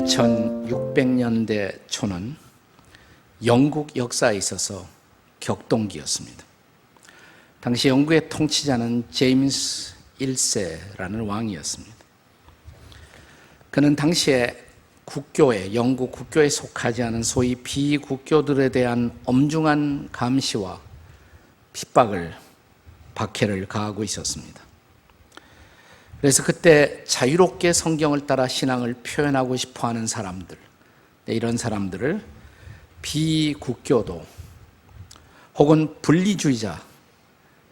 1600년대 초는 영국 역사에 있어서 격동기였습니다. 당시 영국의 통치자는 제임스 1세라는 왕이었습니다. 그는 당시에 국교에, 영국 국교에 속하지 않은 소위 비국교들에 대한 엄중한 감시와 핍박을, 박해를 가하고 있었습니다. 그래서 그때 자유롭게 성경을 따라 신앙을 표현하고 싶어하는 사람들, 이런 사람들을 비국교도 혹은 분리주의자,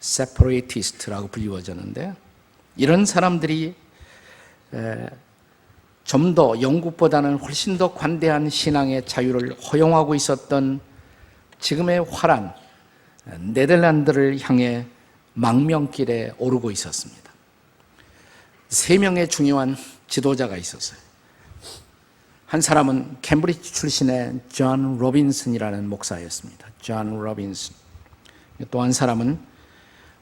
separatist라고 불리워졌는데, 이런 사람들이 좀 더 영국보다는 훨씬 더 관대한 신앙의 자유를 허용하고 있었던 지금의 화란 네덜란드를 향해 망명길에 오르고 있었습니다. 3명의 중요한 지도자가 있었어요. 한 사람은 캠브리지 출신의 존 로빈슨이라는 목사였습니다. 존 로빈슨. 또 한 사람은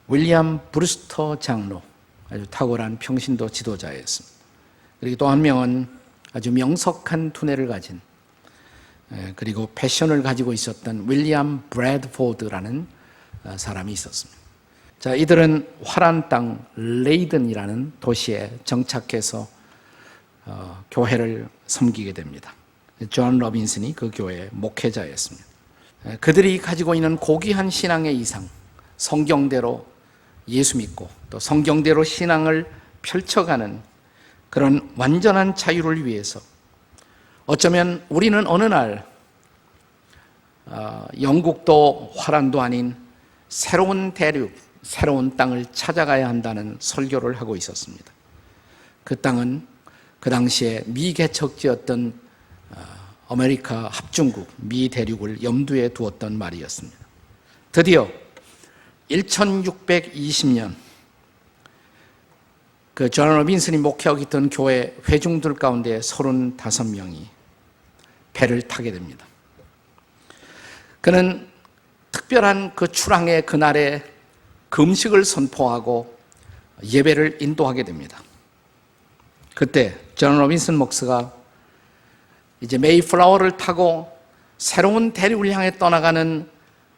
윌리엄 브루스터 장로, 아주 탁월한 평신도 지도자였습니다. 그리고 또 한 명은 아주 명석한 두뇌를 가진, 그리고 패션을 가지고 있었던 윌리엄 브래드포드라는 사람이 있었습니다. 자, 이들은 화란 땅 레이든이라는 도시에 정착해서 교회를 섬기게 됩니다. 존 로빈슨이 그 교회의 목회자였습니다. 그들이 가지고 있는 고귀한 신앙의 이상, 성경대로 예수 믿고 또 성경대로 신앙을 펼쳐가는 그런 완전한 자유를 위해서, 어쩌면 우리는 어느 날 영국도 화란도 아닌 새로운 대륙, 새로운 땅을 찾아가야 한다는 설교를 하고 있었습니다. 그 땅은 그 당시에 미개척지였던 아메리카 합중국, 미 대륙을 염두에 두었던 말이었습니다. 드디어 1620년 그 존 로빈슨이 목회하고 있던 교회 회중들 가운데 35명이 배를 타게 됩니다. 그는 특별한 그 출항의 그날에 금식을 선포하고 예배를 인도하게 됩니다. 그때 존 로빈슨 목사가 이제 메이플라워를 타고 새로운 대륙을 향해 떠나가는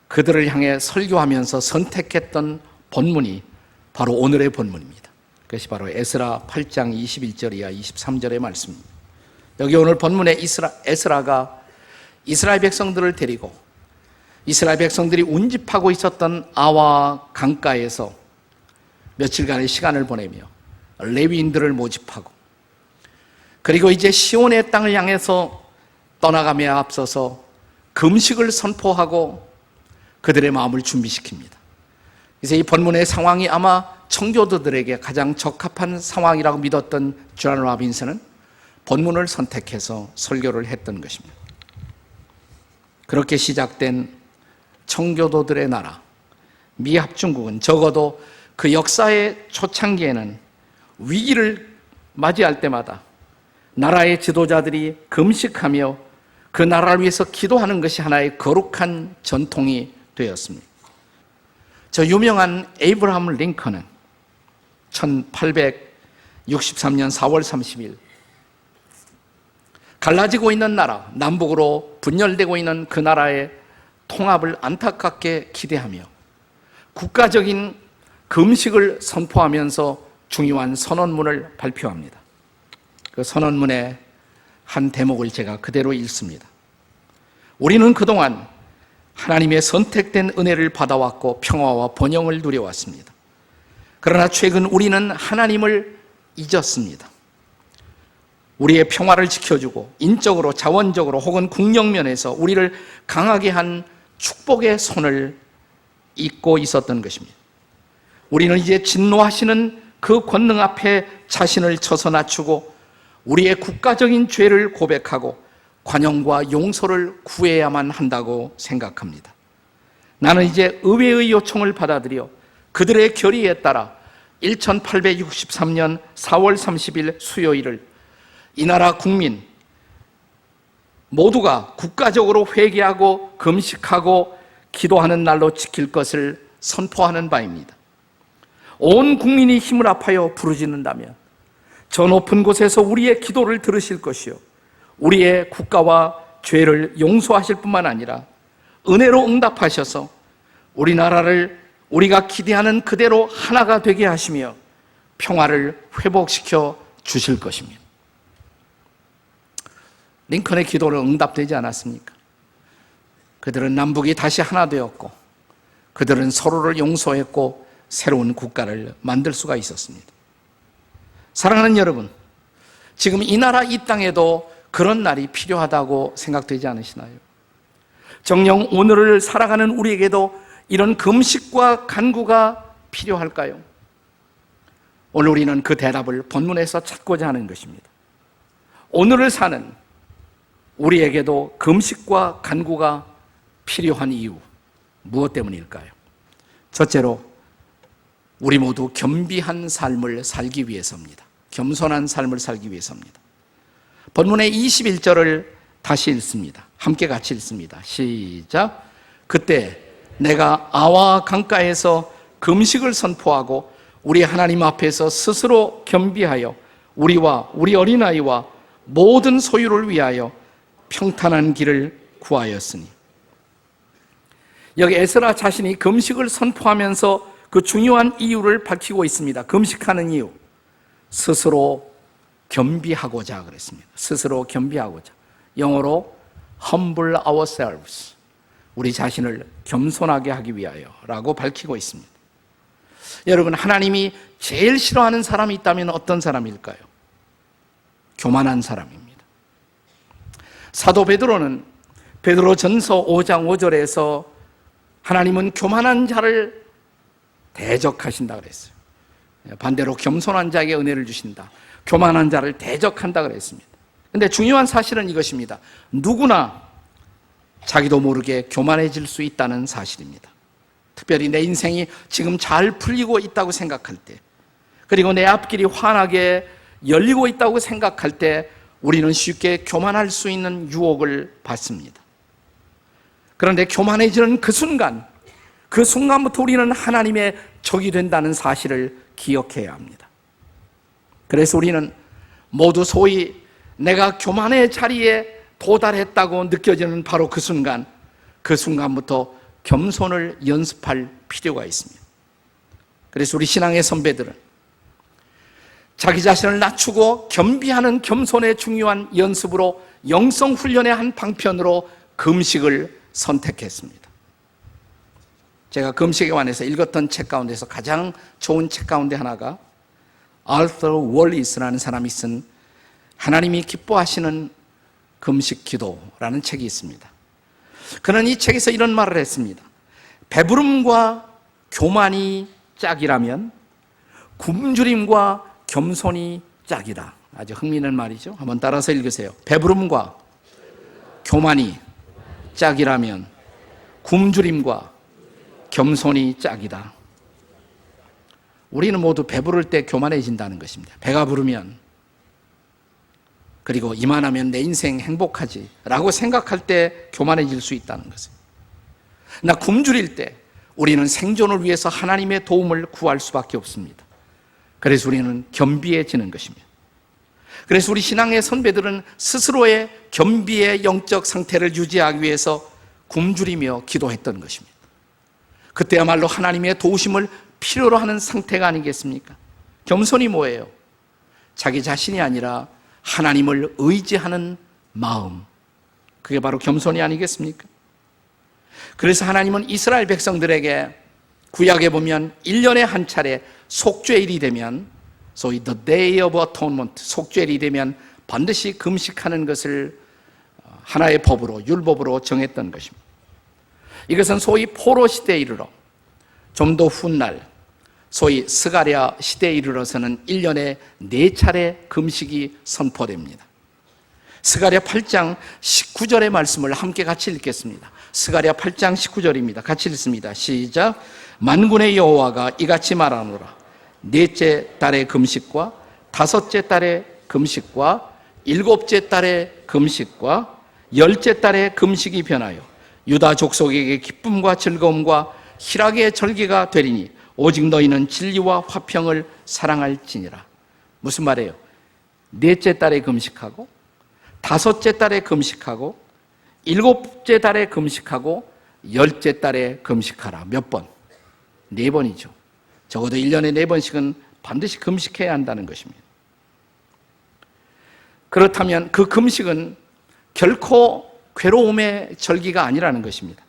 그들을 향해 설교하면서 선택했던 본문이 바로 오늘의 본문입니다. 그것이 바로 에스라 8장 21절 이하 23절의 말씀입니다. 여기 오늘 본문에 에스라가 이스라엘 백성들을 데리고 이스라엘 백성들이 운집하고 있었던 아와 강가에서 며칠간의 시간을 보내며 레위인들을 모집하고, 그리고 이제 시온의 땅을 향해서 떠나감에 앞서서 금식을 선포하고 그들의 마음을 준비시킵니다. 그래서 이 본문의 상황이 아마 청교도들에게 가장 적합한 상황이라고 믿었던 존 로빈슨은 본문을 선택해서 설교를 했던 것입니다. 그렇게 시작된 청교도들의 나라 미합중국은 적어도 그 역사의 초창기에는 위기를 맞이할 때마다 나라의 지도자들이 금식하며 그 나라를 위해서 기도하는 것이 하나의 거룩한 전통이 되었습니다. 저 유명한 에이브라함 링컨은 1863년 4월 30일 갈라지고 있는 나라, 남북으로 분열되고 있는 그 나라의 통합을 안타깝게 기대하며 국가적인 금식을 선포하면서 중요한 선언문을 발표합니다. 그 선언문의 한 대목을 제가 그대로 읽습니다. 우리는 그동안 하나님의 선택된 은혜를 받아왔고 평화와 번영을 누려왔습니다. 그러나 최근 우리는 하나님을 잊었습니다. 우리의 평화를 지켜주고 인적으로, 자원적으로 혹은 국력면에서 우리를 강하게 한 축복의 손을 잊고 있었던 것입니다. 우리는 이제 진노하시는 그 권능 앞에 자신을 쳐서 낮추고 우리의 국가적인 죄를 고백하고 관용과 용서를 구해야만 한다고 생각합니다. 나는 이제 의회의 요청을 받아들여 그들의 결의에 따라 1863년 4월 30일 수요일을 이 나라 국민 모두가 국가적으로 회개하고 금식하고 기도하는 날로 지킬 것을 선포하는 바입니다. 온 국민이 힘을 합하여 부르짖는다면 저 높은 곳에서 우리의 기도를 들으실 것이요 우리의 국가와 죄를 용서하실 뿐만 아니라 은혜로 응답하셔서 우리나라를 우리가 기대하는 그대로 하나가 되게 하시며 평화를 회복시켜 주실 것입니다. 링컨의 기도는 응답되지 않았습니까? 그들은 남북이 다시 하나 되었고 그들은 서로를 용서했고 새로운 국가를 만들 수가 있었습니다. 사랑하는 여러분, 지금 이 나라 이 땅에도 그런 날이 필요하다고 생각되지 않으시나요? 정녕 오늘을 살아가는 우리에게도 이런 금식과 간구가 필요할까요? 오늘 우리는 그 대답을 본문에서 찾고자 하는 것입니다. 오늘을 사는 우리에게도 금식과 간구가 필요한 이유, 무엇 때문일까요? 첫째로 우리 모두 겸비한 삶을 살기 위해서입니다. 겸손한 삶을 살기 위해서입니다. 본문의 21절을 다시 읽습니다. 함께 같이 읽습니다. 시작. 그때 내가 아와 강가에서 금식을 선포하고 우리 하나님 앞에서 스스로 겸비하여 우리와 우리 어린아이와 모든 소유를 위하여 평탄한 길을 구하였으니. 여기 에스라 자신이 금식을 선포하면서 그 중요한 이유를 밝히고 있습니다. 금식하는 이유, 스스로 겸비하고자 그랬습니다. 스스로 겸비하고자. 영어로 humble ourselves, 우리 자신을 겸손하게 하기 위하여 라고 밝히고 있습니다. 여러분, 하나님이 제일 싫어하는 사람이 있다면 어떤 사람일까요? 교만한 사람입니다. 사도 베드로는 베드로전서 5장 5절에서 하나님은 교만한 자를 대적하신다 그랬어요. 반대로 겸손한 자에게 은혜를 주신다. 교만한 자를 대적한다 그랬습니다. 그런데 중요한 사실은 이것입니다. 누구나 자기도 모르게 교만해질 수 있다는 사실입니다. 특별히 내 인생이 지금 잘 풀리고 있다고 생각할 때, 그리고 내 앞길이 환하게 열리고 있다고 생각할 때 우리는 쉽게 교만할 수 있는 유혹을 받습니다. 그런데 교만해지는 그 순간부터 우리는 하나님의 적이 된다는 사실을 기억해야 합니다. 그래서 우리는 모두 소위 내가 교만의 자리에 도달했다고 느껴지는 바로 그 순간부터 겸손을 연습할 필요가 있습니다. 그래서 우리 신앙의 선배들은 자기 자신을 낮추고 겸비하는 겸손의 중요한 연습으로 영성 훈련의 한 방편으로 금식을 선택했습니다. 제가 금식에 관해서 읽었던 책 가운데서 가장 좋은 책 가운데 하나가 알터 월리스라는 사람이 쓴 하나님이 기뻐하시는 금식 기도라는 책이 있습니다. 그는 이 책에서 이런 말을 했습니다. 배부름과 교만이 짝이라면 굶주림과 겸손이 짝이다. 아주 흥미있는 말이죠. 한번 따라서 읽으세요. 배부름과 교만이 짝이라면 굶주림과 겸손이 짝이다. 우리는 모두 배부를 때 교만해진다는 것입니다. 배가 부르면, 그리고 이만하면 내 인생 행복하지 라고 생각할 때 교만해질 수 있다는 것입니다. 나 굶주릴 때 우리는 생존을 위해서 하나님의 도움을 구할 수밖에 없습니다. 그래서 우리는 겸비해지는 것입니다. 그래서 우리 신앙의 선배들은 스스로의 겸비의 영적 상태를 유지하기 위해서 굶주리며 기도했던 것입니다. 그때야말로 하나님의 도우심을 필요로 하는 상태가 아니겠습니까? 겸손이 뭐예요? 자기 자신이 아니라 하나님을 의지하는 마음, 그게 바로 겸손이 아니겠습니까? 그래서 하나님은 이스라엘 백성들에게 구약에 보면 1년에 한 차례 속죄일이 되면, 소위 the day of atonement, 속죄일이 되면 반드시 금식하는 것을 하나의 법으로, 율법으로 정했던 것입니다. 이것은 소위 포로 시대에 이르러 좀 더 훗날 소위 스가랴 시대에 이르러서는 1년에 4차례 금식이 선포됩니다. 스가랴 8장 19절의 말씀을 함께 같이 읽겠습니다. 스가랴 8장 19절입니다. 같이 읽습니다. 시작. 만군의 여호와가 이같이 말하노라. 넷째 달의 금식과 다섯째 달의 금식과 일곱째 달의 금식과 열째 달의 금식이 변하여 유다 족속에게 기쁨과 즐거움과 희락의 절기가 되리니 오직 너희는 진리와 화평을 사랑할지니라. 무슨 말이에요? 넷째 달에 금식하고 5째 달에 금식하고 7째 달에 금식하고 10째 달에 금식하라. 몇 번? 4번이죠. 적어도 1년에 4번씩은 반드시 금식해야 한다는 것입니다. 그렇다면 그 금식은 결코 괴로움의 절기가 아니라는 것입니다.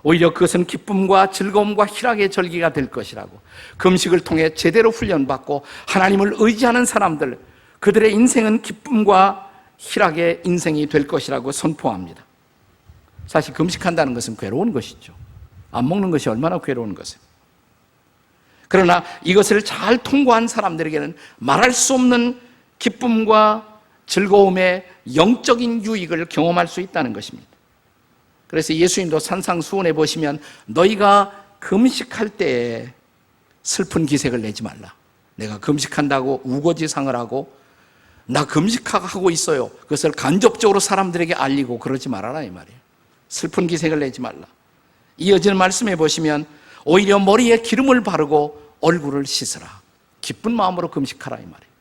오히려 그것은 기쁨과 즐거움과 희락의 절기가 될 것이라고, 금식을 통해 제대로 훈련받고 하나님을 의지하는 사람들, 그들의 인생은 기쁨과 희락의 인생이 될 것이라고 선포합니다. 사실 금식한다는 것은 괴로운 것이죠. 안 먹는 것이 얼마나 괴로운 것이에요. 그러나 이것을 잘 통과한 사람들에게는 말할 수 없는 기쁨과 즐거움의 영적인 유익을 경험할 수 있다는 것입니다. 그래서 예수님도 산상수훈에 보시면 너희가 금식할 때에 슬픈 기색을 내지 말라. 내가 금식한다고 우거지상을 하고 나 금식하고 있어요, 그것을 간접적으로 사람들에게 알리고 그러지 말아라 이 말이에요. 슬픈 기색을 내지 말라. 이어지는 말씀에 보시면 오히려 머리에 기름을 바르고 얼굴을 씻으라. 기쁜 마음으로 금식하라 이 말이에요.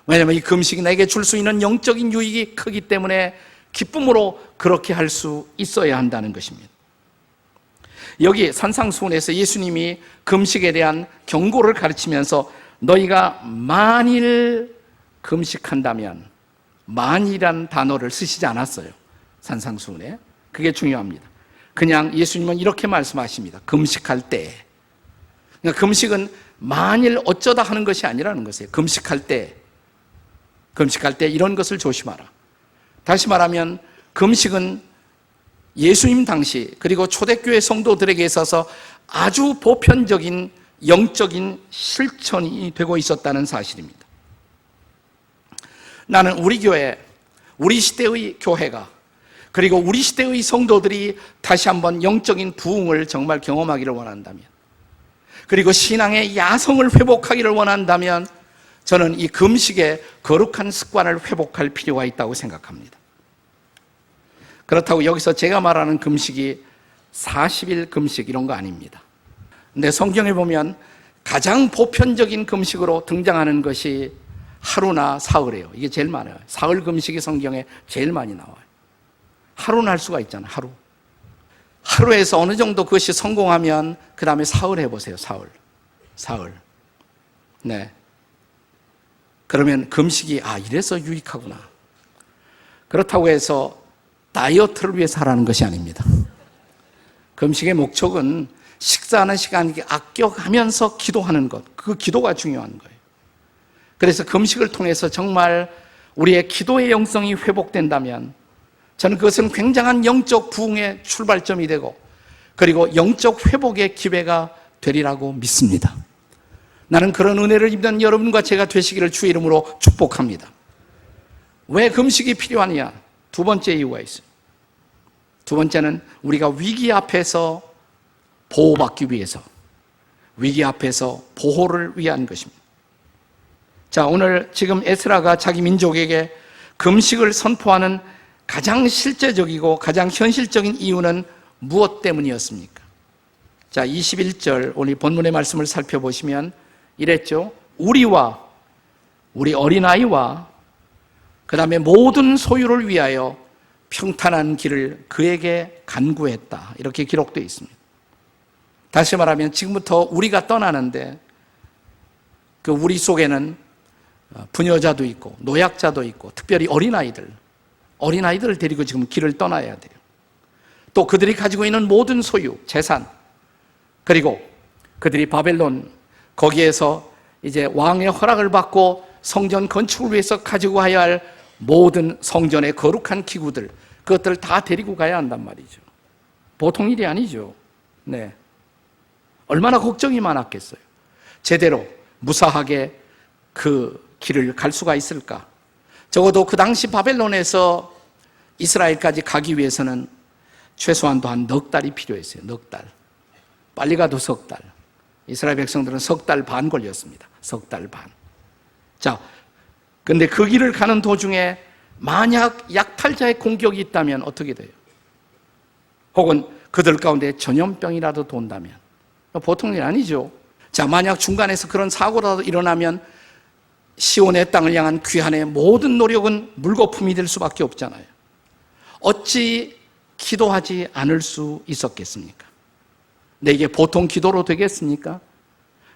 왜냐하면 이 금식이 나에게 줄 수 있는 영적인 유익이 크기 때문에 기쁨으로 그렇게 할 수 있어야 한다는 것입니다. 여기 산상수훈에서 예수님이 금식에 대한 경고를 가르치면서 너희가 만일 금식한다면, 만일이란 단어를 쓰시지 않았어요. 산상수훈에. 그게 중요합니다. 그냥 예수님은 이렇게 말씀하십니다. 금식할 때. 그러니까 금식은 만일 어쩌다 하는 것이 아니라는 것이에요. 금식할 때 이런 것을 조심하라. 다시 말하면 금식은 예수님 당시 그리고 초대교회 성도들에게 있어서 아주 보편적인 영적인 실천이 되고 있었다는 사실입니다. 나는 우리 교회, 우리 시대의 교회가, 그리고 우리 시대의 성도들이 다시 한번 영적인 부흥을 정말 경험하기를 원한다면, 그리고 신앙의 야성을 회복하기를 원한다면 저는 이 금식의 거룩한 습관을 회복할 필요가 있다고 생각합니다. 그렇다고 여기서 제가 말하는 금식이 40일 금식 이런 거 아닙니다. 근데 성경에 보면 가장 보편적인 금식으로 등장하는 것이 하루나 사흘이에요. 이게 제일 많아요. 사흘 금식이 성경에 제일 많이 나와요. 하루는 할 수가 있잖아요. 하루에서 어느 정도 그것이 성공하면 그 다음에 사흘 해보세요. 사흘. 네. 그러면 금식이 이래서 유익하구나. 그렇다고 해서 다이어트를 위해서 하라는 것이 아닙니다. 금식의 목적은 식사하는 시간 아껴가면서 기도하는 것, 그 기도가 중요한 거예요. 그래서 금식을 통해서 정말 우리의 기도의 영성이 회복된다면 저는 그것은 굉장한 영적 부흥의 출발점이 되고, 그리고 영적 회복의 기회가 되리라고 믿습니다. 나는 그런 은혜를 입는 여러분과 제가 되시기를 주의 이름으로 축복합니다. 왜 금식이 필요하냐? 두 번째 이유가 있어요. 두 번째는 우리가 위기 앞에서 보호받기 위해서, 위기 앞에서 보호를 위한 것입니다. 자, 오늘 지금 에스라가 자기 민족에게 금식을 선포하는 가장 실제적이고 가장 현실적인 이유는 무엇 때문이었습니까? 자, 21절 오늘 본문의 말씀을 살펴보시면 이랬죠. 우리와 우리 어린아이와 그 다음에 모든 소유를 위하여 평탄한 길을 그에게 간구했다. 이렇게 기록되어 있습니다. 다시 말하면 지금부터 우리가 떠나는데 그 우리 속에는 부녀자도 있고 노약자도 있고 특별히 어린아이들을 데리고 지금 길을 떠나야 돼요. 또 그들이 가지고 있는 모든 소유, 재산, 그리고 그들이 바벨론 거기에서 이제 왕의 허락을 받고 성전 건축을 위해서 가지고 가야 할 모든 성전의 거룩한 기구들, 그것들을 다 데리고 가야 한단 말이죠. 보통 일이 아니죠. 네. 얼마나 걱정이 많았겠어요. 제대로 무사하게 그 길을 갈 수가 있을까? 적어도 그 당시 바벨론에서 이스라엘까지 가기 위해서는 최소한도 한 넉 달이 필요했어요. 넉 달. 빨리 가도 석 달. 이스라엘 백성들은 석 달 반 걸렸습니다. 석 달 반. 자, 근데 그 길을 가는 도중에 만약 약탈자의 공격이 있다면 어떻게 돼요? 혹은 그들 가운데 전염병이라도 돈다면 보통 일 아니죠. 자, 만약 중간에서 그런 사고라도 일어나면 시온의 땅을 향한 귀환의 모든 노력은 물거품이 될 수밖에 없잖아요. 어찌 기도하지 않을 수 있었겠습니까? 내게 보통 기도로 되겠습니까?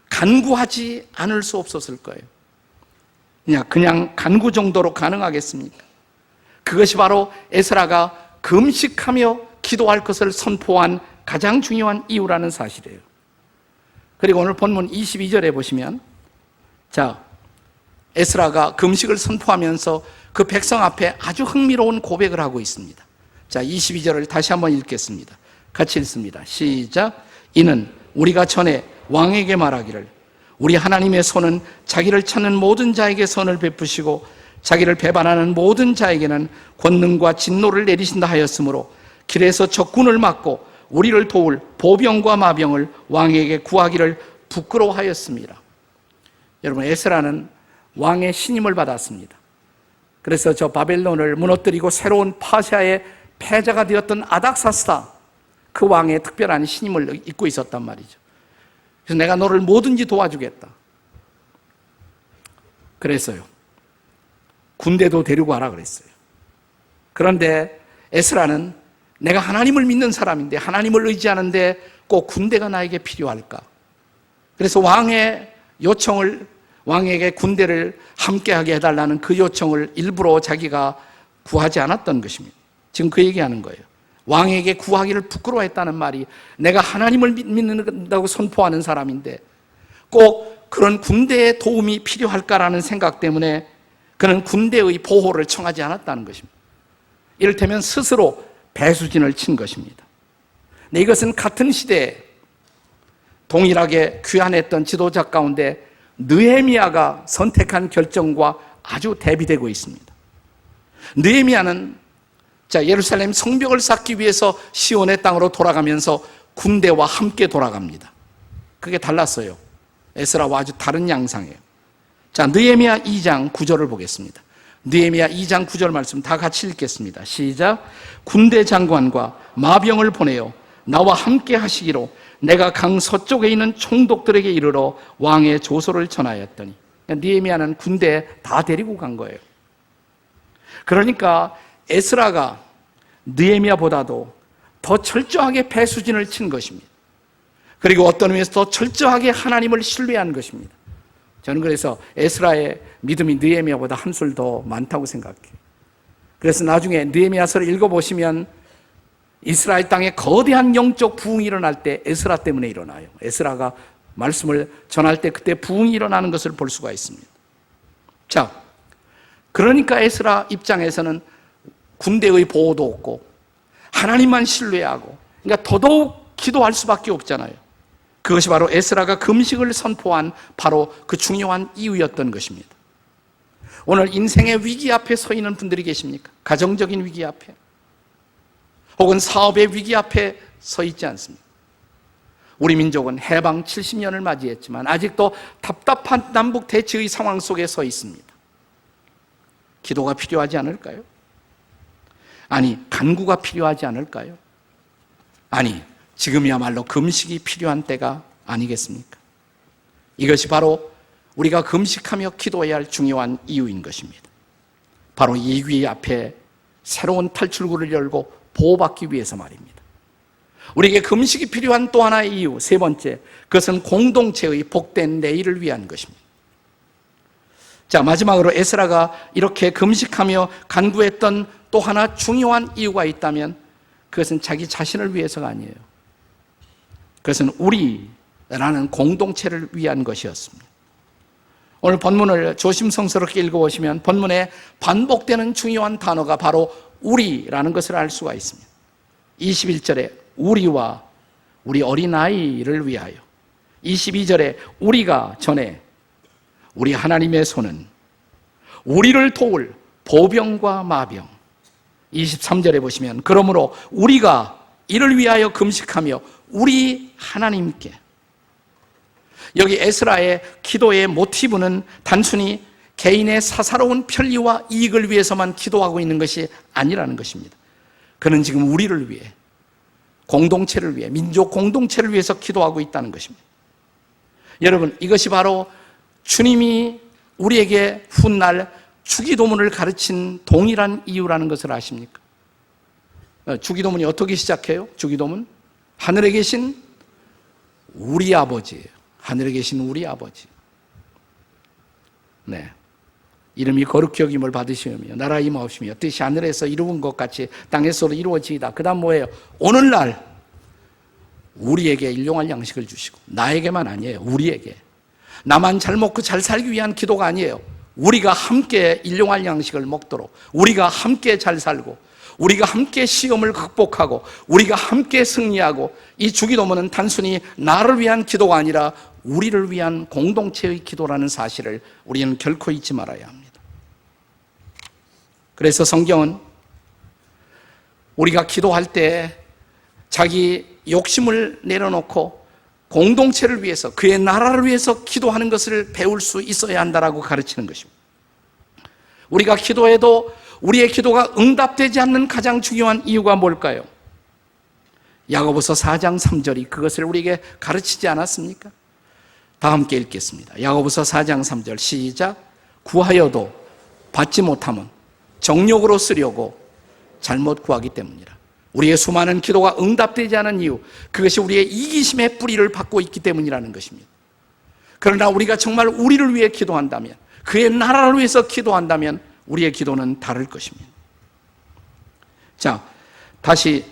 간구하지 않을 수 없었을 거예요. 그냥 간구 정도로 가능하겠습니까? 그것이 바로 에스라가 금식하며 기도할 것을 선포한 가장 중요한 이유라는 사실이에요. 그리고 오늘 본문 22절에 보시면, 에스라가 금식을 선포하면서 그 백성 앞에 아주 흥미로운 고백을 하고 있습니다. 22절을 다시 한번 읽겠습니다. 같이 읽습니다. 시작. 이는 우리가 전에 왕에게 말하기를 우리 하나님의 손은 자기를 찾는 모든 자에게 선을 베푸시고 자기를 배반하는 모든 자에게는 권능과 진노를 내리신다 하였으므로 길에서 적군을 막고 우리를 도울 보병과 마병을 왕에게 구하기를 부끄러워하였습니다. 여러분, 에스라는 왕의 신임을 받았습니다. 그래서 저 바벨론을 무너뜨리고 새로운 파시아의 패자가 되었던 아닥사스다, 그 왕의 특별한 신임을 입고 있었단 말이죠. 그래서 내가 너를 뭐든지 도와주겠다. 그랬어요. 군대도 데리고 와라 그랬어요. 그런데 에스라는 내가 하나님을 믿는 사람인데, 하나님을 의지하는데 꼭 군대가 나에게 필요할까? 그래서 왕에게 군대를 함께하게 해달라는 그 요청을 일부러 자기가 구하지 않았던 것입니다. 지금 그 얘기하는 거예요. 왕에게 구하기를 부끄러워했다는 말이, 내가 하나님을 믿는다고 선포하는 사람인데 꼭 그런 군대의 도움이 필요할까라는 생각 때문에 그는 군대의 보호를 청하지 않았다는 것입니다. 이를테면 스스로 배수진을 친 것입니다. 근데 이것은 같은 시대에 동일하게 귀환했던 지도자 가운데 느헤미야가 선택한 결정과 아주 대비되고 있습니다. 느헤미야는 예루살렘 성벽을 쌓기 위해서 시온의 땅으로 돌아가면서 군대와 함께 돌아갑니다. 그게 달랐어요. 에스라와 아주 다른 양상이에요. 느헤미야 2장 9절을 보겠습니다. 느헤미야 2장 9절 말씀 다 같이 읽겠습니다. 시작. 군대 장관과 마병을 보내어 나와 함께 하시기로 내가 강 서쪽에 있는 총독들에게 이르러 왕의 조소를 전하였더니, 느헤미야는 군대 다 데리고 간 거예요. 그러니까 에스라가 느헤미야보다도 더 철저하게 배수진을 친 것입니다. 그리고 어떤 의미에서 더 철저하게 하나님을 신뢰한 것입니다. 저는 그래서 에스라의 믿음이 느헤미야보다 한술 더 많다고 생각해요. 그래서 나중에 느헤미야서를 읽어보시면 이스라엘 땅에 거대한 영적 부흥이 일어날 때 에스라 때문에 일어나요. 에스라가 말씀을 전할 때 그때 부흥이 일어나는 것을 볼 수가 있습니다. 그러니까 에스라 입장에서는 군대의 보호도 없고 하나님만 신뢰하고, 그러니까 더더욱 기도할 수밖에 없잖아요. 그것이 바로 에스라가 금식을 선포한 바로 그 중요한 이유였던 것입니다. 오늘 인생의 위기 앞에 서 있는 분들이 계십니까? 가정적인 위기 앞에, 혹은 사업의 위기 앞에 서 있지 않습니까? 우리 민족은 해방 70년을 맞이했지만 아직도 답답한 남북 대치의 상황 속에 서 있습니다. 기도가 필요하지 않을까요? 아니, 간구가 필요하지 않을까요? 아니, 지금이야말로 금식이 필요한 때가 아니겠습니까? 이것이 바로 우리가 금식하며 기도해야 할 중요한 이유인 것입니다. 바로 이 위기 앞에 새로운 탈출구를 열고 보호받기 위해서 말입니다. 우리에게 금식이 필요한 또 하나의 이유, 세 번째, 그것은 공동체의 복된 내일을 위한 것입니다. 마지막으로 에스라가 이렇게 금식하며 간구했던 또 하나 중요한 이유가 있다면 그것은 자기 자신을 위해서가 아니에요. 그것은 우리라는 공동체를 위한 것이었습니다. 오늘 본문을 조심성스럽게 읽어보시면 본문에 반복되는 중요한 단어가 바로 우리라는 것을 알 수가 있습니다. 21절에 우리와 우리 어린아이를 위하여, 22절에 우리가 전에 우리 하나님의 손은 우리를 도울 보병과 마병, 23절에 보시면 그러므로 우리가 이를 위하여 금식하며 우리 하나님께, 여기 에스라의 기도의 모티브는 단순히 개인의 사사로운 편리와 이익을 위해서만 기도하고 있는 것이 아니라는 것입니다. 그는 지금 우리를 위해, 공동체를 위해, 민족 공동체를 위해서 기도하고 있다는 것입니다. 여러분, 이것이 바로 주님이 우리에게 훗날 주기도문을 가르친 동일한 이유라는 것을 아십니까? 주기도문이 어떻게 시작해요? 주기도문 하늘에 계신 우리 아버지예요. 하늘에 계신 우리 아버지. 네. 이름이 거룩히 여김을 받으시며 나라 임하옵시며 뜻이 하늘에서 이루은 것 같이 땅에서도 이루어지이다. 그 다음 뭐예요? 오늘날 우리에게 일용할 양식을 주시고, 나에게만 아니에요. 우리에게. 나만 잘 먹고 잘 살기 위한 기도가 아니에요. 우리가 함께 일용할 양식을 먹도록, 우리가 함께 잘 살고, 우리가 함께 시험을 극복하고, 우리가 함께 승리하고, 이 주기도문은 단순히 나를 위한 기도가 아니라 우리를 위한 공동체의 기도라는 사실을 우리는 결코 잊지 말아야 합니다. 그래서 성경은 우리가 기도할 때 자기 욕심을 내려놓고 공동체를 위해서, 그의 나라를 위해서 기도하는 것을 배울 수 있어야 한다라고 가르치는 것입니다. 우리가 기도해도 우리의 기도가 응답되지 않는 가장 중요한 이유가 뭘까요? 야고보서 4장 3절이 그것을 우리에게 가르치지 않았습니까? 다 함께 읽겠습니다. 야고보서 4장 3절 시작. 구하여도 받지 못함은 정욕으로 쓰려고 잘못 구하기 때문이라. 우리의 수많은 기도가 응답되지 않은 이유, 그것이 우리의 이기심의 뿌리를 받고 있기 때문이라는 것입니다. 그러나 우리가 정말 우리를 위해 기도한다면, 그의 나라를 위해서 기도한다면 우리의 기도는 다를 것입니다. 자, 다시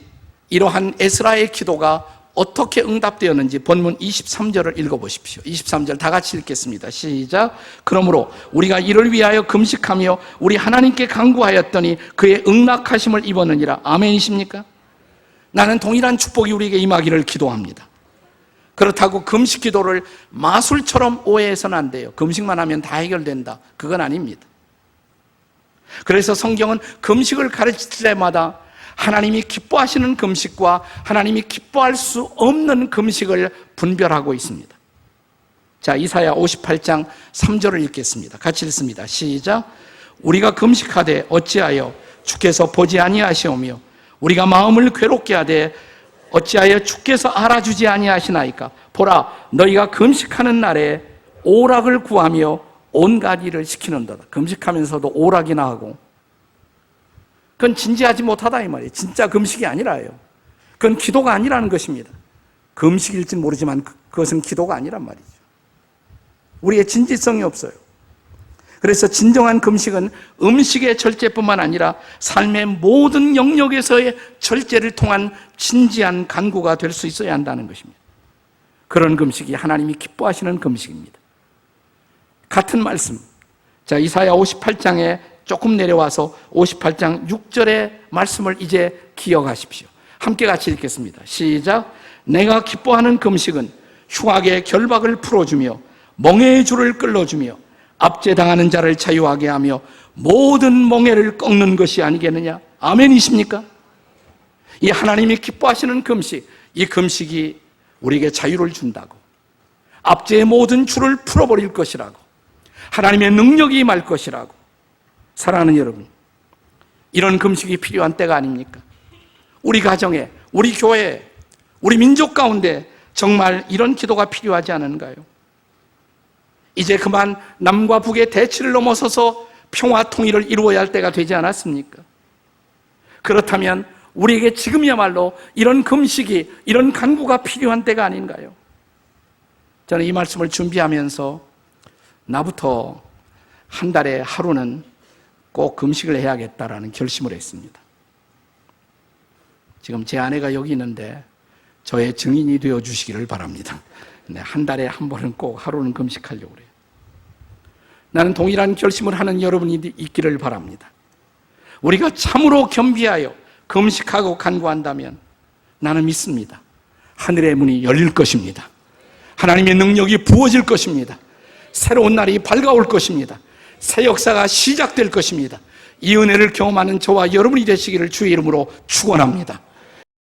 이러한 에스라의 기도가 어떻게 응답되었는지 본문 23절을 읽어보십시오. 23절 다 같이 읽겠습니다. 시작. 그러므로 우리가 이를 위하여 금식하며 우리 하나님께 간구하였더니 그의 응낙하심을 입었느니라. 아멘이십니까? 나는 동일한 축복이 우리에게 임하기를 기도합니다. 그렇다고 금식 기도를 마술처럼 오해해서는 안 돼요. 금식만 하면 다 해결된다. 그건 아닙니다. 그래서 성경은 금식을 가르칠 때마다 하나님이 기뻐하시는 금식과 하나님이 기뻐할 수 없는 금식을 분별하고 있습니다. 자, 이사야 58장 3절을 읽겠습니다. 같이 읽습니다. 시작. 우리가 금식하되 어찌하여 주께서 보지 아니하시오며 우리가 마음을 괴롭게 하되 어찌하여 주께서 알아주지 아니하시나이까. 보라, 너희가 금식하는 날에 오락을 구하며 온갖 일을 시키는도다. 금식하면서도 오락이나 하고, 그건 진지하지 못하다 이 말이에요. 진짜 금식이 아니라요. 그건 기도가 아니라는 것입니다. 금식일진 모르지만 그것은 기도가 아니란 말이죠. 우리의 진지성이 없어요. 그래서 진정한 금식은 음식의 절제뿐만 아니라 삶의 모든 영역에서의 절제를 통한 진지한 간구가 될 수 있어야 한다는 것입니다. 그런 금식이 하나님이 기뻐하시는 금식입니다. 같은 말씀, 자, 이사야 58장에 조금 내려와서 58장 6절의 말씀을 이제 기억하십시오. 함께 같이 읽겠습니다. 시작. 내가 기뻐하는 금식은 흉악의 결박을 풀어주며 멍에의 줄을 끌어주며 압제당하는 자를 자유하게 하며 모든 멍에를 꺾는 것이 아니겠느냐. 아멘이십니까? 이 하나님이 기뻐하시는 금식, 이 금식이 우리에게 자유를 준다고, 압제의 모든 줄을 풀어버릴 것이라고, 하나님의 능력이 임할 것이라고. 사랑하는 여러분, 이런 금식이 필요한 때가 아닙니까? 우리 가정에, 우리 교회에, 우리 민족 가운데 정말 이런 기도가 필요하지 않은가요? 이제 그만 남과 북의 대치를 넘어서서 평화 통일을 이루어야 할 때가 되지 않았습니까? 그렇다면 우리에게 지금이야말로 이런 금식이, 이런 간구가 필요한 때가 아닌가요? 저는 이 말씀을 준비하면서 나부터 한 달에 하루는 꼭 금식을 해야겠다라는 결심을 했습니다. 지금 제 아내가 여기 있는데 저의 증인이 되어 주시기를 바랍니다. 네, 한 달에 한 번은 꼭 하루는 금식하려고 그래요. 나는 동일한 결심을 하는 여러분이 있기를 바랍니다. 우리가 참으로 겸비하여 금식하고 간구한다면 나는 믿습니다. 하늘의 문이 열릴 것입니다. 하나님의 능력이 부어질 것입니다. 새로운 날이 밝아올 것입니다. 새 역사가 시작될 것입니다. 이 은혜를 경험하는 저와 여러분이 되시기를 주의 이름으로 축원합니다.